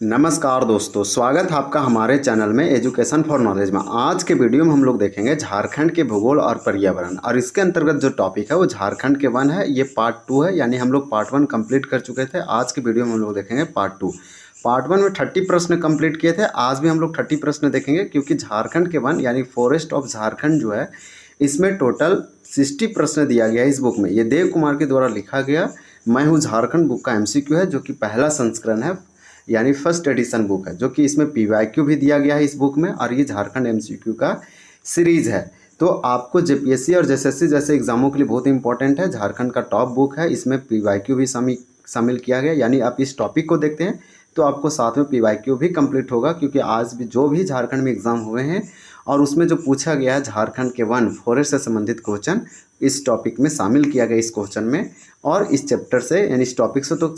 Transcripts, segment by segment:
नमस्कार दोस्तों, स्वागत है आपका हमारे चैनल में एजुकेशन फॉर नॉलेज में। आज के वीडियो में हम लोग देखेंगे झारखंड के भूगोल और पर्यावरण, और इसके अंतर्गत जो टॉपिक है वो झारखंड के वन है। ये पार्ट 2 है, यानी हम लोग पार्ट 1 कंप्लीट कर चुके थे। आज के वीडियो में हम लोग देखेंगे पार्ट 2। पार्ट 1 में 30 प्रश्न कंप्लीट किए थे, आज भी हम लोग 30 प्रश्न देखेंगे, क्योंकि झारखंड के वन यानी फॉरेस्ट ऑफ झारखंड जो है इसमें टोटल 60 प्रश्न दिया गया है इस बुक में। ये देव कुमार के द्वारा लिखा गया मैं हूँ झारखंड बुक का MCQ है, जो कि पहला संस्करण है, यानी फर्स्ट एडिशन बुक है, जो कि इसमें PYQ भी दिया गया है इस बुक में, और ये झारखंड MCQ का सीरीज है। तो आपको JPSC और JSSC जैसे एग्जामों के लिए बहुत इंपॉर्टेंट है। झारखंड का टॉप बुक है, इसमें PYQ भी शामिल किया गया। यानी आप इस टॉपिक को देखते हैं तो आपको साथ में PYQ भी कंप्लीट होगा, क्योंकि आज भी जो भी झारखंड में एग्ज़ाम हुए हैं और उसमें जो पूछा गया है झारखंड के वन फॉरेस्ट से संबंधित क्वेश्चन इस टॉपिक में शामिल किया गया इस क्वेश्चन में, और इस चैप्टर से यानी इस टॉपिक से तो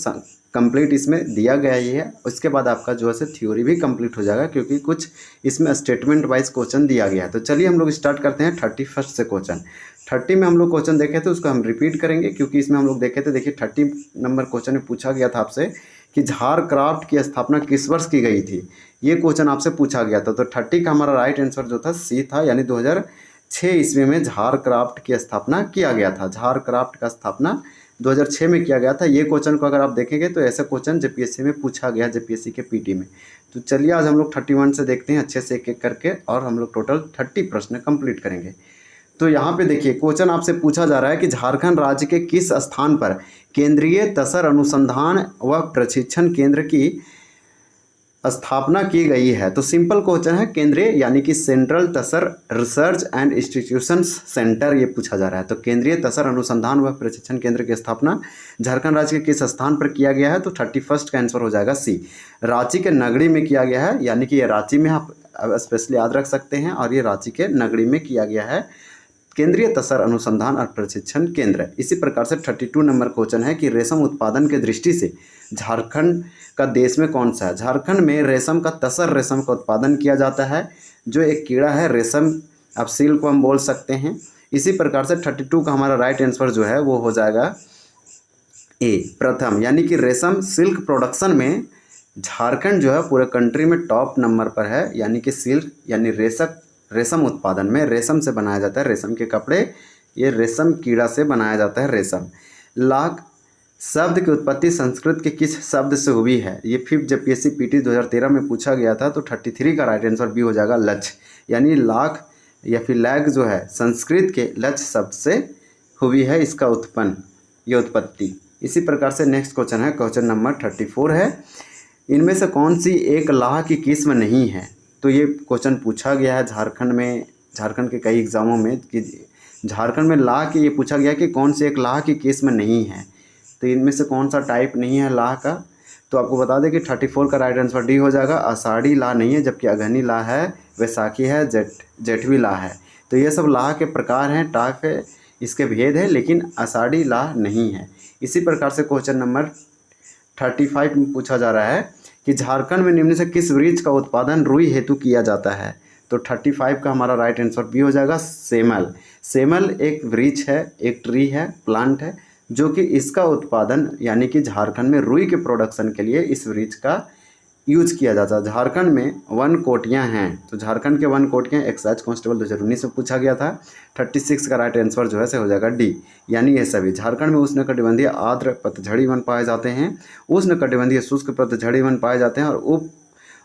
कंप्लीट इसमें दिया गया ही है। उसके बाद आपका जो है थ्योरी भी कंप्लीट हो जाएगा, क्योंकि कुछ इसमें स्टेटमेंट वाइज क्वेश्चन दिया गया है। तो चलिए हम लोग स्टार्ट करते हैं 31 से क्वेश्चन। 30 में हम लोग क्वेश्चन देखे थे, उसको हम रिपीट करेंगे, क्योंकि इसमें हम लोग देखे थे। देखिए 30 नंबर क्वेश्चन में पूछा गया था आपसे कि झारक्राफ्ट की स्थापना किस वर्ष की गई थी। ये क्वेश्चन आपसे पूछा गया था। तो 30 का हमारा राइट आंसर जो था C था, यानी 2006 ईस्वी में झारक्राफ्ट की स्थापना किया गया था। झारक्राफ्ट का स्थापना 2006 में किया गया था। ये क्वेश्चन को अगर आप देखेंगे तो ऐसा क्वेश्चन JPSC में पूछा गया, JPSC के PT में। तो चलिए आज हम लोग 31 से देखते हैं अच्छे से एक एक करके, और हम लोग टोटल 30 प्रश्न कंप्लीट करेंगे। तो यहाँ पे देखिए क्वेश्चन आपसे पूछा जा रहा है कि झारखंड राज्य के किस स्थान पर केंद्रीय तसर अनुसंधान व प्रशिक्षण केंद्र की स्थापना की गई है। तो सिंपल क्वेश्चन है, केंद्रीय यानी कि central Tasar research and institutions centre, ये पूछा जा रहा है। तो केंद्रीय तसर अनुसंधान व प्रशिक्षण केंद्र की स्थापना झारखंड राज्य के किस स्थान पर किया गया है। तो 31 का आंसर हो जाएगा C, रांची के नगड़ी में किया गया है। यानी कि ये रांची में आप स्पेशली याद रख सकते हैं, और ये रांची के नगड़ी में किया गया है केंद्रीय तसर अनुसंधान और प्रशिक्षण केंद्र। इसी प्रकार से 32 नंबर क्वेश्चन है कि रेशम उत्पादन के दृष्टि से झारखंड का देश में कौन सा है। झारखंड में रेशम का तसर रेशम का उत्पादन किया जाता है, जो एक कीड़ा है रेशम, अब सिल्क को हम बोल सकते हैं। इसी प्रकार से 32 का हमारा राइट आंसर जो है वो हो जाएगा A, प्रथम, यानी कि रेशम सिल्क प्रोडक्शन में झारखंड जो है पूरे कंट्री में टॉप नंबर पर है। यानी कि सिल्क यानी रेशम उत्पादन में रेशम से बनाया जाता है रेशम के कपड़े, ये रेशम कीड़ा से बनाया जाता है रेशम। लाख शब्द की उत्पत्ति संस्कृत के किस शब्द से हुई है। ये 5th JPSC PT 2013 में पूछा गया था। तो 33 का राइट आंसर B हो जाएगा, लक्ष्य, यानी लाख या फिर लैग जो है संस्कृत के लक्ष्य शब्द से हुई है इसका उत्पन्न, ये उत्पत्ति। इसी प्रकार से नेक्स्ट क्वेश्चन है, क्वेश्चन नंबर 34 है, इनमें से कौन सी एक लाह की किस्म नहीं है। तो ये क्वेश्चन पूछा गया है झारखंड में, झारखंड के कई एग्जामों में, कि झारखंड में लाह की ये पूछा गया कि कौन सी एक लाह की किस्म नहीं है। तो इनमें से कौन सा टाइप नहीं है लाह का। तो आपको बता दें कि 34 का राइट आंसर D हो जाएगा, आषाढ़ी लाह नहीं है, जबकि अगहनी लाह है, वैसाखी है, जेठवी लाह है। तो ये सब लाह के प्रकार हैं, टाइप है, इसके भेद है, लेकिन आषाढ़ी लाह नहीं है। इसी प्रकार से क्वेश्चन नंबर 35 में पूछा जा रहा है कि झारखंड में निम्न से किस वृक्ष का उत्पादन रुई हेतु किया जाता है। तो 35 का हमारा राइट आंसर B हो जाएगा, सेमल। सेमल एक वृक्ष है, एक ट्री है, प्लांट है, जो कि इसका उत्पादन यानी कि झारखंड में रुई के प्रोडक्शन के लिए इस वृक्ष का यूज किया जाता है। झारखंड में वन कोटियाँ हैं। तो झारखंड के वन कोटियाँ एक्साइज कांस्टेबल 2019 में पूछा गया था। 36 का राइट आंसर जो है से हो जाएगा D, यानी ये सभी। झारखंड में उष्णकटिबंधीय आर्द्र पतझड़ी वन पाए जाते हैं, उष्णकटिबंधीय शुष्क पतझड़ी वन पाए जाते हैं, और उप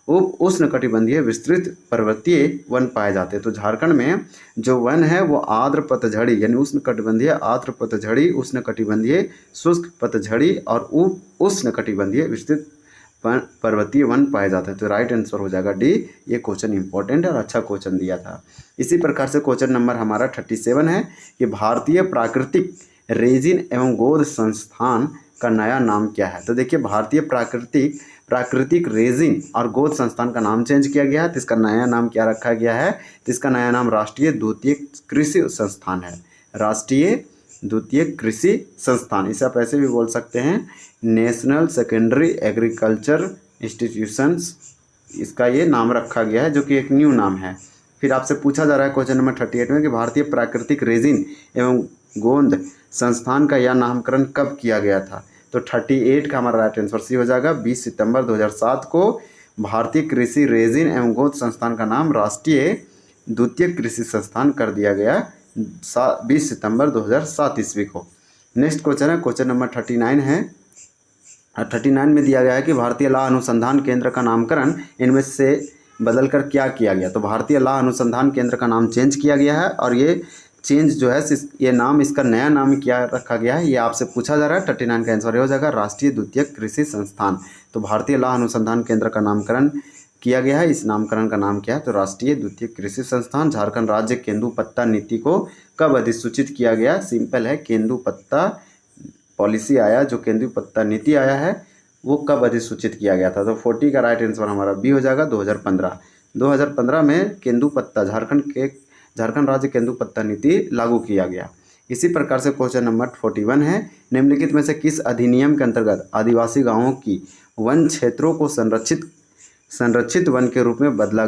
उष्णकटिबंधीय विस्तृत पर्वतीय वन पाए जाते हैं। तो झारखंड में जो वन है वो आर्द्र पतझड़ी यानी उष्णकटिबंधीय आर्द्र पतझड़ी, उष्णकटिबंधीय शुष्क पतझड़ी और उप उष्णकटिबंधीय विस्तृत पर्वतीय वन पाए जाते हैं। तो राइट आंसर हो जाएगा D। ये क्वेश्चन इंपॉर्टेंट है और अच्छा क्वेश्चन दिया था। इसी प्रकार से क्वेश्चन नंबर हमारा 37 है कि भारतीय प्राकृतिक रेजिन एवं गोद संस्थान का नया नाम क्या है। तो देखिए भारतीय प्राकृतिक रेजिन और गोद संस्थान का नाम चेंज किया गया है। तो इसका नया नाम क्या रखा गया है। तो इसका नया नाम राष्ट्रीय द्वितीयक कृषि संस्थान है, राष्ट्रीय द्वितीयक कृषि संस्थान। इसे आप ऐसे भी बोल सकते हैं, नेशनल सेकेंडरी एग्रीकल्चर इंस्टीट्यूशंस, इसका ये नाम रखा गया है, जो कि एक न्यू नाम है। फिर आपसे पूछा जा रहा है क्वेश्चन नंबर 38 में कि भारतीय प्राकृतिक रेजिन एवं गोंद संस्थान का यह नामकरण कब किया गया था। तो 38 का हमारा राइट आंसर C हो जाएगा, 20 सितंबर 2007 को भारतीय कृषि रेजिन एवं गोद संस्थान का नाम राष्ट्रीय द्वितीयक कृषि संस्थान कर दिया गया 20 सितंबर 2007 ईस्वी को। नेक्स्ट क्वेश्चन है, क्वेश्चन नंबर 39 है। 39 में दिया गया है कि भारतीय लाह अनुसंधान केंद्र का नामकरण इनमें से बदलकर क्या किया गया। तो भारतीय लाह अनुसंधान केंद्र का नाम चेंज किया गया है और ये चेंज जो है ये नाम, इसका नया नाम क्या रखा गया है, ये आपसे पूछा जा रहा है। 39 का आंसर हो जाएगा राष्ट्रीय द्वितीयक कृषि संस्थान। तो भारतीय लाह अनुसंधान केंद्र का नामकरण किया गया है, इस नामकरण का नाम क्या है, तो राष्ट्रीय द्वितीयक कृषि संस्थान। झारखंड राज्य केंदुपत्ता नीति को कब अधिसूचित किया गया, सिंपल है, केंदुपत्ता पॉलिसी आया, जो केंदुपत्ता नीति आया है वो कब अधिसूचित किया गया था। तो 40 का राइट आंसर हमारा बी हो जाएगा 2015। 2015 में केंदुपत्ता झारखंड राज्य केंदुपत्ता नीति लागू किया गया। इसी प्रकार से क्वेश्चन नंबर 41 है, निम्नलिखित में से किस अधिनियम के अंतर्गत आदिवासी गांवों की वन क्षेत्रों को संरक्षित वन के रूप में बदला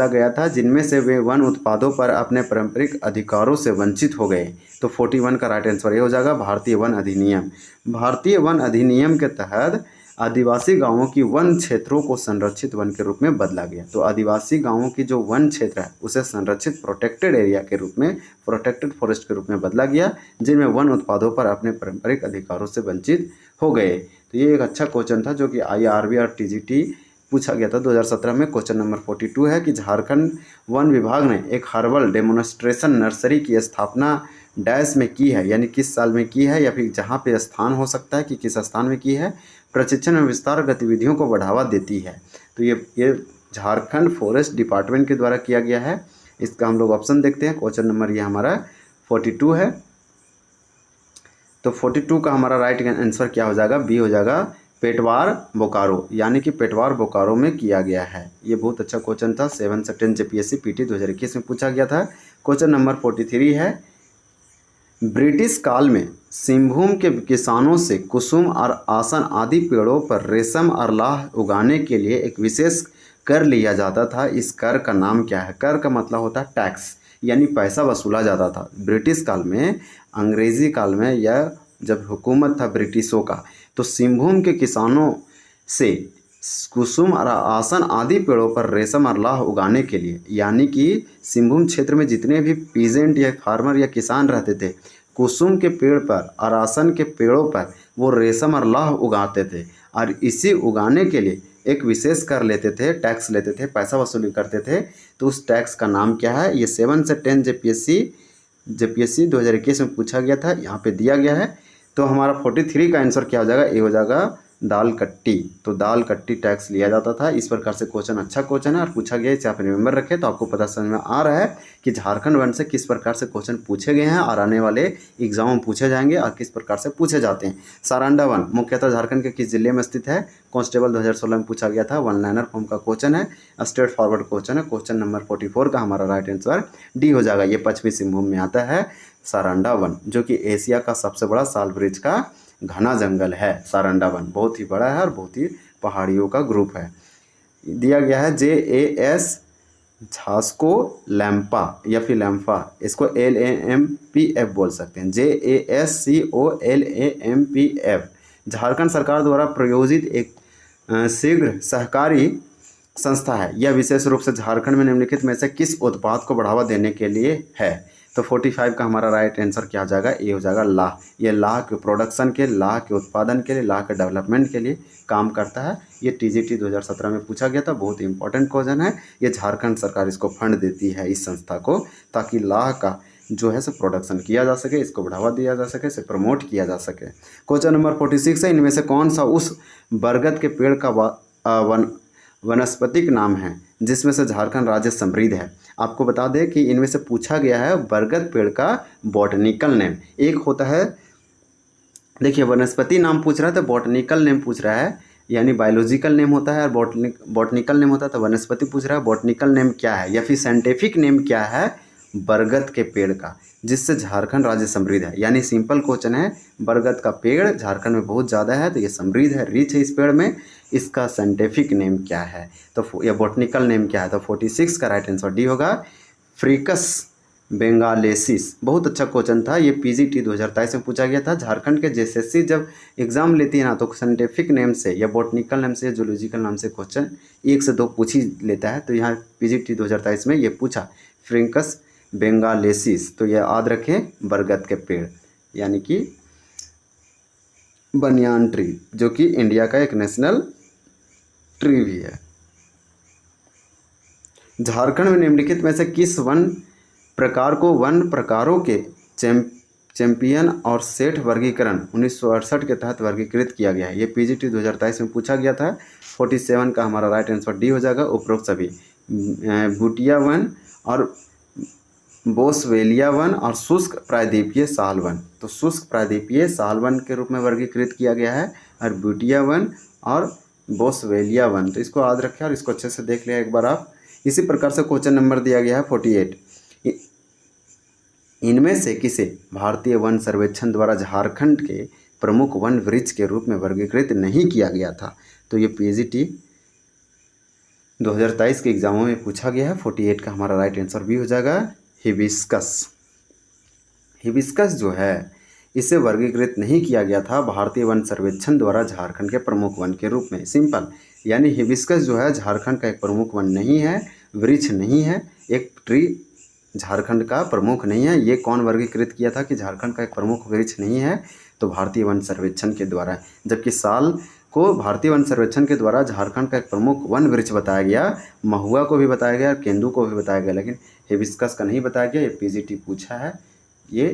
गया था जिनमें से वे वन उत्पादों पर अपने पारंपरिक अधिकारों से वंचित हो गए। तो 41 का राइट आंसर ये हो जाएगा भारतीय वन अधिनियम। भारतीय वन अधिनियम के तहत आदिवासी गांवों की वन क्षेत्रों को संरक्षित वन के रूप में बदला गया। तो आदिवासी गांवों की जो वन क्षेत्र है उसे संरक्षित प्रोटेक्टेड एरिया के रूप में, प्रोटेक्टेड फॉरेस्ट के रूप में बदला गया, जिनमें वन उत्पादों पर अपने पारंपरिक अधिकारों से वंचित हो गए। तो ये एक अच्छा क्वेश्चन था जो कि IRB और TGT पूछा गया था 2017 में। क्वेश्चन नंबर 42 है कि झारखंड वन विभाग ने एक हर्बल डेमोन्स्ट्रेशन नर्सरी की स्थापना डैश में की है, यानी किस साल में की है, या फिर जहाँ पे स्थान हो सकता है कि किस स्थान में की है। प्रशिक्षण एवं विस्तार गतिविधियों को बढ़ावा देती है। तो ये झारखंड फॉरेस्ट डिपार्टमेंट के द्वारा किया गया है। इसका हम लोग ऑप्शन देखते हैं। क्वेश्चन नंबर ये हमारा 42 है। तो 42 का हमारा राइट आंसर क्या हो जाएगा, बी हो जाएगा पेटवार बोकारो, यानी कि पेटवार बोकारो में किया गया है। ये बहुत अच्छा क्वेश्चन था, 7 से 10 JPSC PT 2021 में पूछा गया था। क्वेश्चन नंबर 43 है, ब्रिटिश काल में सिंहभूम के किसानों से कुसुम और आसन आदि पेड़ों पर रेशम और लाह उगाने के लिए एक विशेष कर लिया जाता था। इस कर का नाम क्या है। कर का मतलब होता है टैक्स, यानी पैसा वसूला जाता था। ब्रिटिश काल में, अंग्रेजी काल में, यह जब हुकूमत था ब्रिटिशों का, तो सिंहभूम के किसानों से कुसुम और आसन आदि पेड़ों पर रेशम और लाह उगाने के लिए, यानी कि सिंहभूम क्षेत्र में जितने भी पीजेंट या फार्मर या किसान रहते थे, कुसुम के पेड़ पर और आसन के पेड़ों पर वो रेशम और लाह उगाते थे और इसी उगाने के लिए एक विशेष कर लेते थे, टैक्स लेते थे, पैसा वसूली करते थे। तो उस टैक्स का नाम क्या है। ये 7 से 10 JPSC 2021 में पूछा गया था, यहाँ पे दिया गया है। तो हमारा 43 का आंसर क्या हो जाएगा, ये हो जाएगा दाल कट्टी। तो दाल कट्टी टैक्स लिया जाता था। इस प्रकार से क्वेश्चन अच्छा क्वेश्चन है और पूछा गया, इसे आप रिमेंबर रखें तो आपको पता समझ में आ रहा है कि झारखंड वन से किस प्रकार से क्वेश्चन पूछे गए हैं और आने वाले एग्जाम में पूछे जाएंगे और किस प्रकार से पूछे जाते हैं। सारंडा वन मुख्यतः झारखंड के किस जिले में स्थित है। कांस्टेबल 2016 में पूछा गया था, वन लाइनर फॉर्म का क्वेश्चन है, स्ट्रेट फॉरवर्ड क्वेश्चन है। क्वेश्चन नंबर 44 का हमारा राइट आंसर डी हो जाएगा। ये पश्चिमी सिंहभूम में आता है सारंडा वन, जो कि एशिया का सबसे बड़ा साल ब्रिज का घना जंगल है। सारंडा वन बहुत ही बड़ा है और बहुत ही पहाड़ियों का ग्रुप है। दिया गया है JAS झास्को लैम्पा या फिर लैम्फा, इसको LAMPF बोल सकते हैं। JASCOLAMPF झारखंड सरकार द्वारा प्रायोजित एक शीघ्र सहकारी संस्था है। यह विशेष रूप से झारखंड में निम्नलिखित में से किस उत्पाद को बढ़ावा देने के लिए है। तो 45 का हमारा राइट आंसर क्या हो जाएगा, ये हो जाएगा लाह। ये लाह के प्रोडक्शन के, लाह के उत्पादन के लिए, लाह के डेवलपमेंट के लिए काम करता है। ये TGT 2017 में पूछा गया था, बहुत ही इंपॉर्टेंट क्वेश्चन है। ये झारखंड सरकार इसको फंड देती है इस संस्था को, ताकि लाह का जो है सो प्रोडक्शन किया जा सके, इसको बढ़ावा दिया जा सके, इसे प्रमोट किया जा सके। क्वेश्चन नंबर 46 है, इनमें से कौन सा उस बरगद के पेड़ का वनस्पतिक नाम है जिसमें से झारखंड राज्य समृद्ध है। आपको बता दें कि इनमें से पूछा गया है बरगद पेड़ का बॉटनिकल नेम। एक होता है, देखिए वनस्पति नाम पूछ रहा है तो बॉटनिकल नेम पूछ रहा है, यानी बायोलॉजिकल नेम होता है और बॉटनिकल नेम होता है। तो वनस्पति पूछ रहा है, बॉटनिकल नेम क्या है या फिर साइंटिफिक नेम क्या है बरगद के पेड़ का, जिससे झारखंड राज्य समृद्ध है। यानी सिंपल क्वेश्चन है, बरगद का पेड़ झारखंड में बहुत ज़्यादा है तो ये समृद्ध है, रिच है इस पेड़ में, इसका साइंटिफिक नेम क्या है, तो या बॉटनिकल नेम क्या है। तो 46 का राइट आंसर डी होगा, फ्रिकस बेंगालेसिस, बहुत अच्छा क्वेश्चन था ये। पीजीटी 2023 में पूछा गया था। झारखंड के जेएसएससी जब एग्जाम लेती है ना तो साइंटिफिक नेम से या बॉटनिकल नेम से या जूलॉजिकल नाम से क्वेश्चन 1 से 2 पूछ ही लेता है। तो यहाँ पीजीटी 2023 में ये पूछा फ्रिंकस बेंगालेसिस, तो ये याद रखें बरगद के पेड़ यानी कि बनियान ट्री, जो कि इंडिया का एक नेशनल ट्री भी है। झारखंड में निम्नलिखित में से किस वन प्रकार को वन प्रकारों के चैंपियन और सेठ वर्गीकरण 1968 के तहत वर्गीकृत किया गया है? ये पीजीटी 2023 में पूछा गया था। 47 का हमारा राइट आंसर डी हो जाएगा। उपरोक्त सभी भूटिया वन और बोसवेलिया वन और शुष्क प्रायद्वीपीय साल वन, तो शुष्क प्रायद्वीपीय साल वन के रूप में वर्गीकृत किया गया है, और भूटिया वन और बोसवेलिया वन। तो इसको याद रखें और इसको अच्छे से देख लिया एक बार आप। इसी प्रकार से क्वेश्चन नंबर दिया गया है 48, इनमें से किसे भारतीय वन सर्वेक्षण द्वारा झारखंड के प्रमुख वन वृक्ष के रूप में वर्गीकृत नहीं किया गया था? तो ये पीजीटी 2023 के एग्जामों में पूछा गया है। 48 का हमारा राइट आंसर भी हो जाएगा हिबिस्कस। हिबिस्कस जो है इसे वर्गीकृत नहीं किया गया था भारतीय वन सर्वेक्षण द्वारा झारखंड के प्रमुख वन के रूप में। सिंपल, यानी हिबिस्कस जो है झारखंड का एक प्रमुख वन नहीं है, वृक्ष नहीं है, एक ट्री झारखंड का प्रमुख नहीं है। ये कौन वर्गीकृत किया था कि झारखंड का एक प्रमुख वृक्ष नहीं है? तो भारतीय वन सर्वेक्षण के द्वारा। जबकि साल को भारतीय वन सर्वेक्षण के द्वारा झारखंड का एक प्रमुख वन वृक्ष बताया गया, महुआ को भी बताया गया, केंदू को भी बताया गया, लेकिन हिबिस्कस का नहीं बताया गया। ये पीजीटी पूछा है, ये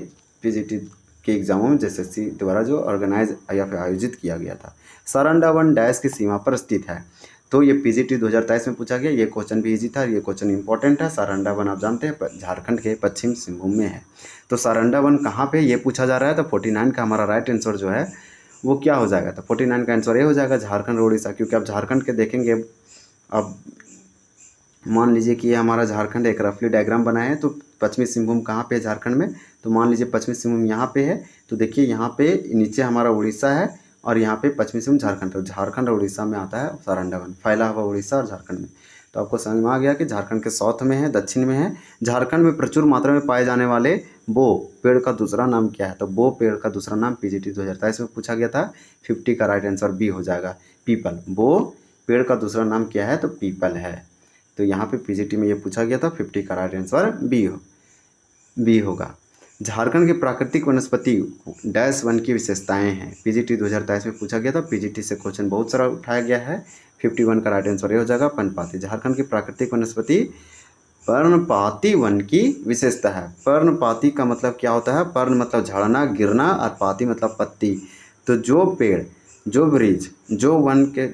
पीजीटी के एग्जामों में जेएसएससी द्वारा जो ऑर्गेनाइज या फिर आयोजित किया गया था। सारंडा वन डैश की सीमा पर स्थित है? तो ये पीजीटी 2023 में पूछा गया। ये क्वेश्चन भी इजी था, ये क्वेश्चन इंपॉर्टेंट है। सारंडा वन आप जानते हैं झारखंड के पश्चिम सिंहभूम में है। तो सारंडा वन कहाँ पे ये पूछा जा रहा है? तो 49 का हमारा राइट आंसर जो है वो क्या हो जाएगा? तो 49 का आंसर ये हो जाएगा झारखंड और उड़ीसा, क्योंकि आप झारखंड के देखेंगे। अब मान लीजिए कि ये हमारा झारखंड एक रफली डायग्राम बनाए हैं, तो पश्चिमी सिंहभूम कहाँ पे है झारखंड में? तो मान लीजिए पश्चिमी सिंहभूम यहाँ पे है, तो देखिए यहाँ पे नीचे हमारा उड़ीसा है और यहाँ पे पश्चिमी सिंहभूम झारखंड, तो झारखंड और उड़ीसा में आता है सारंडा वन, फैला हुआ उड़ीसा और झारखंड में। तो आपको समझ में आ गया कि झारखंड के साउथ में है, दक्षिण में है। झारखंड में प्रचुर मात्रा में पाए जाने वाले बो पेड़ का दूसरा नाम क्या है? तो बो पेड़ का दूसरा नाम पीजीटी 2023 में पूछा गया था। 50 का राइट आंसर बी हो जाएगा, पीपल। बो पेड़ का दूसरा नाम क्या है? तो पीपल है। तो यहाँ पे पीजीटी में ये पूछा गया था। 50 का राइट आंसर बी होगा। झारखंड के प्राकृतिक वनस्पति डैश वन की विशेषताएं हैं? पीजीटी 2023 में पूछा गया था। पीजीटी से क्वेश्चन बहुत सारा उठाया गया है। 51 का राइट आंसर ये हो जाएगा पर्णपाती। झारखंड की प्राकृतिक वनस्पति पर्णपाती वन की विशेषता है। पर्णपाती का मतलब क्या होता है? पर्ण मतलब झड़ना, गिरना, और पाती मतलब पत्ती। तो जो पेड़, जो वृक्ष, जो वन के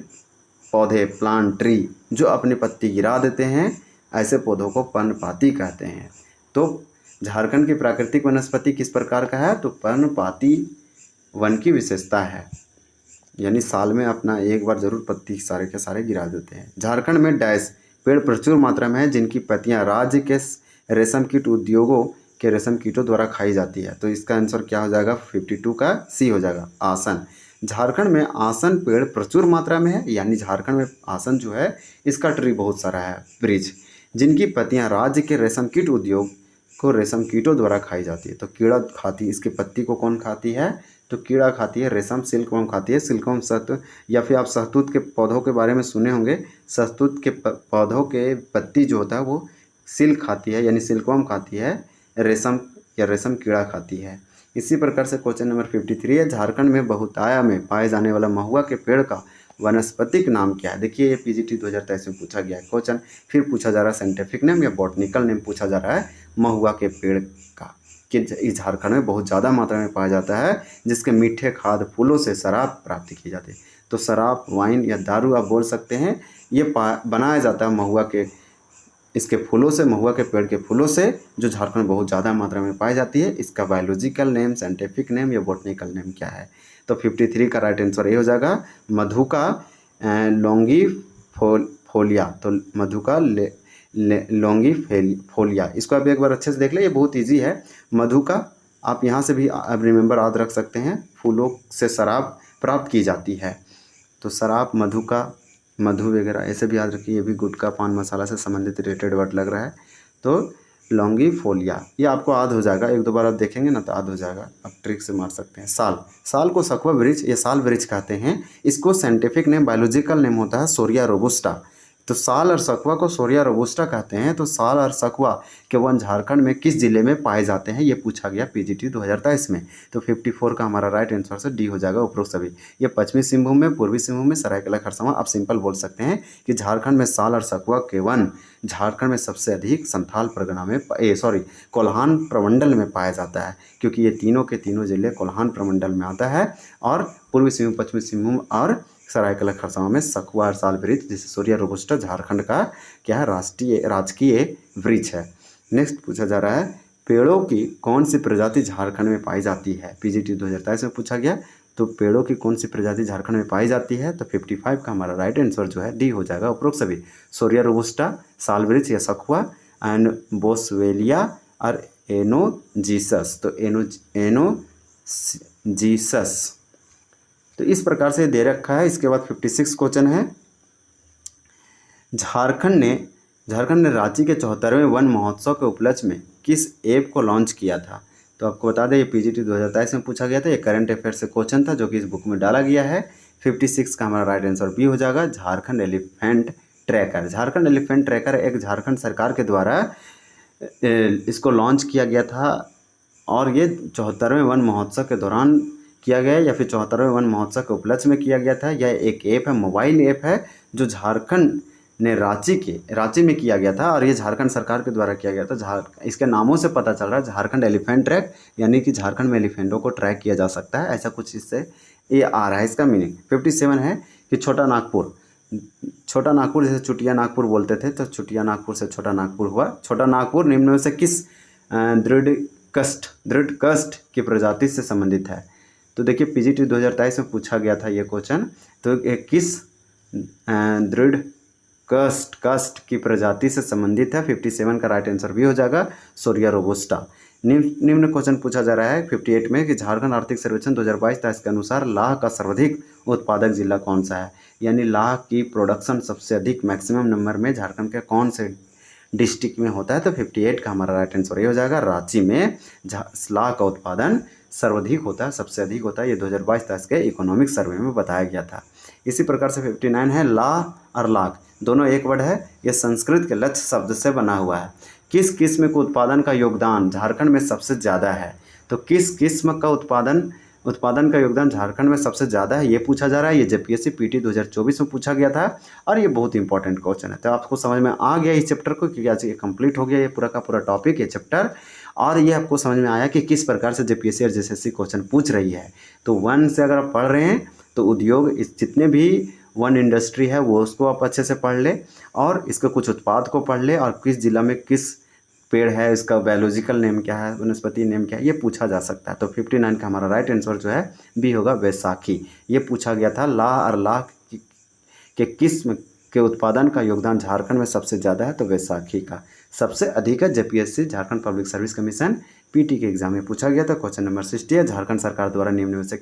पौधे, प्लांट, ट्री जो अपनी पत्ती गिरा देते हैं, ऐसे पौधों को पर्णपाती कहते हैं। तो झारखंड की प्राकृतिक वनस्पति किस प्रकार का है? तो पर्णपाती वन की विशेषता है, यानी साल में अपना एक बार जरूर पत्ती सारे के सारे गिरा देते हैं। झारखंड में डैश पेड़ प्रचुर मात्रा में है जिनकी पत्तियां राज्य के रेशम कीट उद्योगों के रेशम कीटों द्वारा खाई जाती है। तो इसका आंसर क्या हो जाएगा? 52 का सी हो जाएगा, आसन। झारखंड में आसन पेड़ प्रचुर मात्रा में है, यानी झारखंड में आसन जो है इसका ट्री बहुत सारा है, वृक्ष, जिनकी पत्तियां राज्य के रेशम कीट उद्योग को रेशम कीटों द्वारा खाई जाती है। तो कीड़ा खाती, इसकी पत्ती को कौन खाती है? तो कीड़ा खाती है, रेशम सिल्कवर्म खाती है। सिल्कवर्म शहतूत, या फिर आप शहतूत के पौधों के बारे में सुने होंगे। शहतूत के पौधों के पत्ती जो होता है वो सिल्क खाती है, यानी सिल्कवर्म खाती है, रेशम या रेशम कीड़ा खाती है। इसी प्रकार से क्वेश्चन नंबर 53 है, झारखंड में बहुताया में पाए जाने वाला महुआ के पेड़ का वनस्पतिक नाम क्या है? देखिए ये पीजीटी 2023 में पूछा गया है क्वेश्चन। फिर पूछा जा रहा है साइंटिफिक नेम या बॉटनिकल नेम पूछा जा रहा है महुआ के पेड़ का, कि इस झारखंड में बहुत ज़्यादा मात्रा में पाया जाता है, जिसके मीठे खाद्य फूलों से शराब प्राप्त की जाती है। तो शराब, वाइन या दारू आप बोल सकते हैं, ये बनाया जाता है महुआ के इसके फूलों से, महुआ के पेड़ के फूलों से, जो झारखंड में बहुत ज़्यादा मात्रा में पाई जाती है। इसका बायोलॉजिकल नेम, साइंटिफिक नेम या बॉटनिकल नेम क्या है? तो 53 का राइट आंसर ये हो जाएगा मधुका लॉन्गीफोलिया। तो मधुका लॉन्गीफोलिया, इसको आप एक बार अच्छे से देख लें, ये बहुत ईजी है। मधुका आप यहाँ से भी अब रिमेंबर याद रख सकते हैं, फूलों से शराब प्राप्त की जाती है। तो शराब, मधुका, मधु वगैरह ऐसे भी याद रखिए। ये भी गुटखा, पान मसाला से संबंधित रिलेटेड वर्ड लग रहा है। तो लॉन्गिफोलिया, ये आपको याद हो जाएगा, एक दो बार आप देखेंगे ना तो याद हो जाएगा, आप ट्रिक से मार सकते हैं। साल, साल को सखुआ वृक्ष या साल वृक्ष कहते हैं। इसको साइंटिफिक नेम, बायोलॉजिकल नेम होता है सोरिया रोबुस्टा। तो साल और सखुआ को सोरिया रोबुस्टा कहते हैं। तो साल और सखुआ के वन झारखंड में किस जिले में पाए जाते हैं, ये पूछा गया पीजीटी 2023 में। तो 54 का हमारा राइट आंसर से डी हो जाएगा उपरोक्त सभी। ये पश्चिमी सिंहभूम में, पूर्वी सिंहभूम में, सरायकेला खरसावां। आप सिंपल बोल सकते हैं कि झारखंड में साल और सखुआ के वन झारखंड में सबसे अधिक संथाल परगना में कोल्हान प्रमंडल में पाया जाता है, क्योंकि ये तीनों के तीनों जिले कोल्हान प्रमंडल में आता है। और पूर्वी सिंहभूम, पश्चिमी सिंहभूम और सरायकेला खरसावां में सखुआ और साल वृक्ष, जिसे सोरिया रोबुस्टा झारखंड का क्या है, राजकीय वृक्ष है। नेक्स्ट पूछा जा रहा है, पेड़ों की कौन सी प्रजाति झारखंड में पाई जाती है, पीजीटी 2023 में पूछा गया। तो पेड़ों की कौन सी प्रजाति झारखंड में पाई जाती है, तो 55 का हमारा राइट आंसर जो है डी हो जाएगा उपरोक्त सभी। सोरिया रोबुस्टा, साल वृक्ष या सखुआ एंड बोसवेलिया और एनोजीसस। तो एनोजीसस, तो इस प्रकार से दे रखा है। इसके बाद 56 क्वेश्चन है, झारखंड ने रांची के 74वें वन महोत्सव के उपलक्ष्य में किस ऐप को लॉन्च किया था। तो आपको बता दें, ये पीजीटी 2023 में पूछा गया था। ये करंट अफेयर से क्वेश्चन था जो कि इस बुक में डाला गया है। 56 का हमारा राइट आंसर बी हो जाएगा, Jharkhand elephant tracker. Jharkhand elephant tracker एक झारखंड सरकार के द्वारा इसको लॉन्च किया गया था, और ये 74वें वन महोत्सव के दौरान किया गया या फिर 74वें वन महोत्सव के उपलक्ष्य में किया गया था। यह एक ऐप है, मोबाइल ऐप है, जो झारखंड ने रांची में किया गया था, और ये झारखंड सरकार के द्वारा किया गया था। इसके नामों से पता चल रहा है झारखंड एलिफेंट ट्रैक, यानी कि झारखंड में एलिफेंटों को ट्रैक किया जा सकता है, ऐसा कुछ इससे ये आ रहा है इसका मीनिंग। 57 है कि छोटा नागपुर जैसे चुटिया नागपुर बोलते थे, तो चुटिया नागपुर से छोटा नागपुर हुआ। छोटा नागपुर निम्न में से किस दृढ़ कष्ट की प्रजाति से संबंधित है। तो देखिए पीजीटी 2023 में पूछा गया था ये क्वेश्चन। तो किस दृढ़ कष्ट की प्रजाति से संबंधित है, 57 का राइट आंसर भी हो जाएगा, सोरिया रोबुस्टा। निम्न क्वेश्चन पूछा जा रहा है 58 में कि झारखंड आर्थिक सर्वेक्षण 2022 के अनुसार लाह का सर्वाधिक उत्पादक जिला कौन सा है, यानी लाह की प्रोडक्शन सबसे अधिक मैक्सिमम नंबर में झारखंड के कौन से डिस्ट्रिक्ट में होता है। तो 58 का हमारा राइट आंसर ये हो जाएगा, रांची में लाह का उत्पादन सर्वाधिक होता है, सबसे अधिक होता है। ये 2022 के इकोनॉमिक सर्वे में बताया गया था। इसी प्रकार से 59 है, लाह और लाख दोनों एक वर्ड है, ये संस्कृत के लक्ष्य शब्द से बना हुआ है। किस किस्म के उत्पादन का योगदान झारखंड में सबसे ज़्यादा है। तो किस किस्म का उत्पादन का योगदान झारखंड में सबसे ज़्यादा है, ये पूछा जा रहा है। ये जेपीएससी पीटी 2024 में पूछा गया था, और ये बहुत इंपॉर्टेंट क्वेश्चन है। तो आपको समझ में आ गया इस चैप्टर को, क्योंकि आज ये कंप्लीट हो गया ये पूरा का पूरा टॉपिक, ये चैप्टर। और ये आपको समझ में आया कि किस प्रकार से जेपीएससी और जेएसएससी क्वेश्चन पूछ रही है। तो वन से अगर आप पढ़ रहे हैं तो उद्योग, इस जितने भी वन इंडस्ट्री है वो उसको आप अच्छे से पढ़ ले, और इसके कुछ उत्पाद को पढ़ ले, और किस जिला में किस पेड़ है, इसका बायोलॉजिकल नेम क्या है, वनस्पति नेम क्या है, ये पूछा जा सकता है। तो 59 का हमारा राइट आंसर जो है बी होगा, वैसाखी। ये पूछा गया था, लाह और लाह के किस्म के उत्पादन का योगदान झारखंड में सबसे ज़्यादा है, तो वैसाखी का सबसे अधिक है। JPSC Jharkhand public service commission PT के एग्जाम में पूछा गया था। क्वेश्चन नंबर 60 है, झारखंड सरकार द्वारा निम्न में से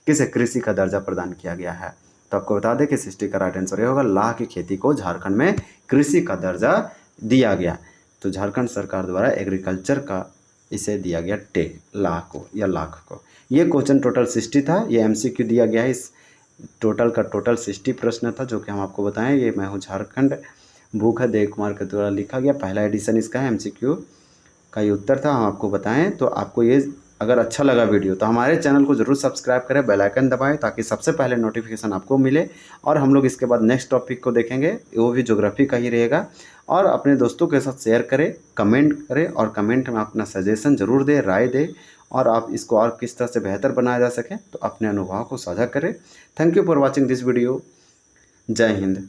किसे कृषि का दर्जा प्रदान किया गया है। तो आपको बता दें कि 60 का राइट आंसर ये होगा, लाह की खेती को झारखंड में कृषि का दर्जा दिया गया। तो झारखंड सरकार द्वारा एग्रीकल्चर का इसे दिया गया टैग, लाह को या लाख को। ये क्वेश्चन टोटल 60 था, ये एमसीक्यू दिया गया है। इस टोटल 60 प्रश्न था, जो कि हम आपको बताएं। ये मैं हूँ झारखंड भूख है देव कुमार के द्वारा लिखा गया, पहला एडिशन इसका है, एमसीक्यू का ये उत्तर था, हम आपको बताएं। तो आपको ये अगर अच्छा लगा वीडियो तो हमारे चैनल को ज़रूर सब्सक्राइब करें, बेल आइकन दबाएं, ताकि सबसे पहले नोटिफिकेशन आपको मिले। और हम लोग इसके बाद नेक्स्ट टॉपिक को देखेंगे, वो भी ज्योग्राफी का ही रहेगा। और अपने दोस्तों के साथ शेयर करें, कमेंट करें, और कमेंट में अपना सजेशन ज़रूर दें, राय दें, और आप इसको और किस तरह से बेहतर बनाया जा सके तो अपने अनुभव को साझा करें। Thank you for watching this video. जय हिंद।